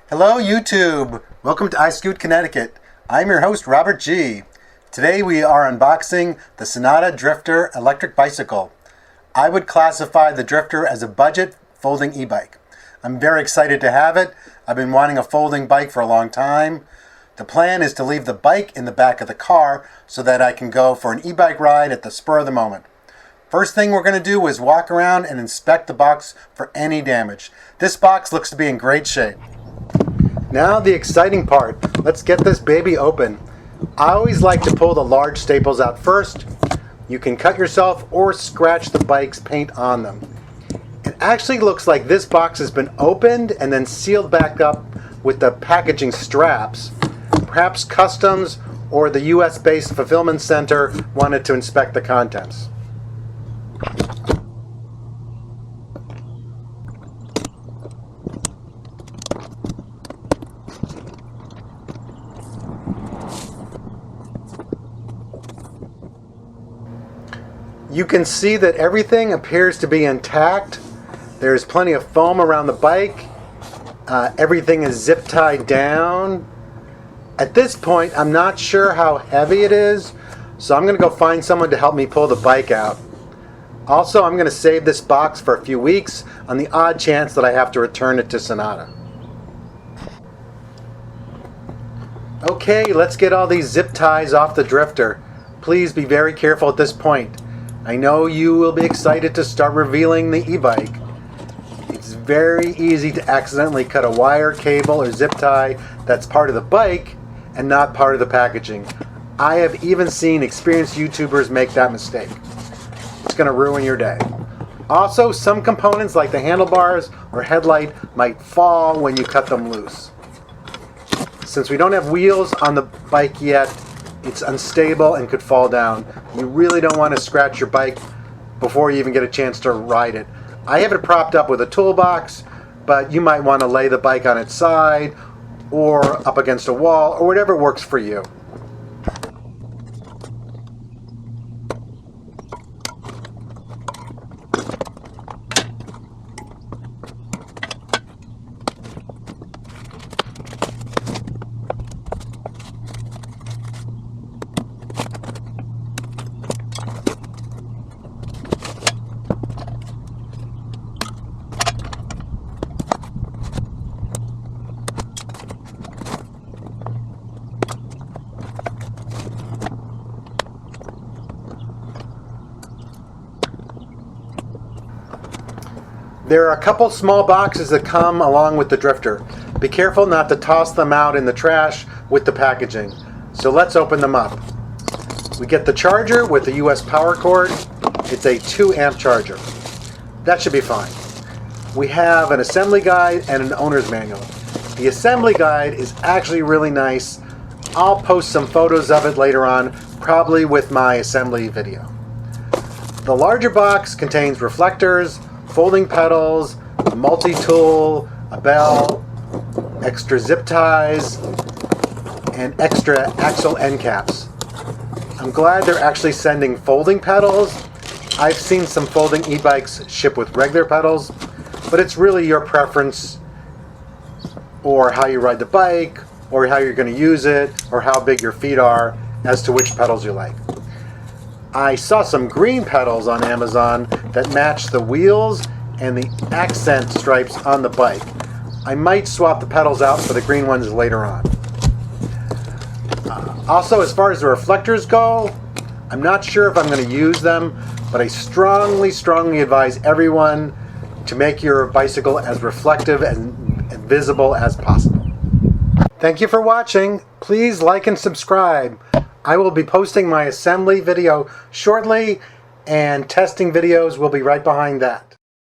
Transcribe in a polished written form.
Hello YouTube! Welcome to iScoot Connecticut. I'm your host Robert G. Today we are unboxing the Senada Drifter electric bicycle. I would classify the Drifter as a budget folding e-bike. I'm very excited to have it. I've been wanting a folding bike for a long time. The plan is to leave the bike in the back of the car so that I can go for an e-bike ride at the spur of the moment. First thing we're going to do is walk around and inspect the box for any damage. This box looks to be in great shape. Now the exciting part. Let's get this baby open. I always like to pull the large staples out first. You can cut yourself or scratch the bike's paint on them. It actually looks like this box has been opened and then sealed back up with the packaging straps. Perhaps customs or the US-based fulfillment center wanted to inspect the contents. You can see that everything appears to be intact. There's plenty of foam around the bike. Everything is zip tied down. At this point, I'm not sure how heavy it is, so I'm going to go find someone to help me pull the bike out. Also, I'm going to save this box for a few weeks on the odd chance that I have to return it to Senada. Okay, let's get all these zip ties off the Drifter. Please be very careful at this point. I know you will be excited to start revealing the e-bike. It's very easy to accidentally cut a wire, cable, or zip tie that's part of the bike and not part of the packaging. I have even seen experienced YouTubers make that mistake. It's going to ruin your day. Also, some components like the handlebars or headlight might fall when you cut them loose. Since we don't have wheels on the bike yet, it's unstable and could fall down. You really don't want to scratch your bike before you even get a chance to ride it. I have it propped up with a toolbox, but you might want to lay the bike on its side or up against a wall or whatever works for you. There are a couple small boxes that come along with the Drifter. Be careful not to toss them out in the trash with the packaging. So let's open them up. We get the charger with the US power cord. It's a 2-amp charger. That should be fine. We have an assembly guide and an owner's manual. The assembly guide is actually really nice. I'll post some photos of it later on, probably with my assembly video. The larger box contains reflectors, folding pedals, a multi-tool, a bell, extra zip ties, and extra axle end caps. I'm glad they're actually sending folding pedals. I've seen some folding e-bikes ship with regular pedals, but it's really your preference or how you ride the bike or how you're going to use it or how big your feet are as to which pedals you like. I saw some green pedals on Amazon that match the wheels and the accent stripes on the bike. I might swap the pedals out for the green ones later on. Also, as far as the reflectors go, I'm not sure if I'm going to use them, but I strongly advise everyone to make your bicycle as reflective and visible as possible. Thank you for watching. Please like and subscribe. I will be posting my assembly video shortly, and testing videos will be right behind that.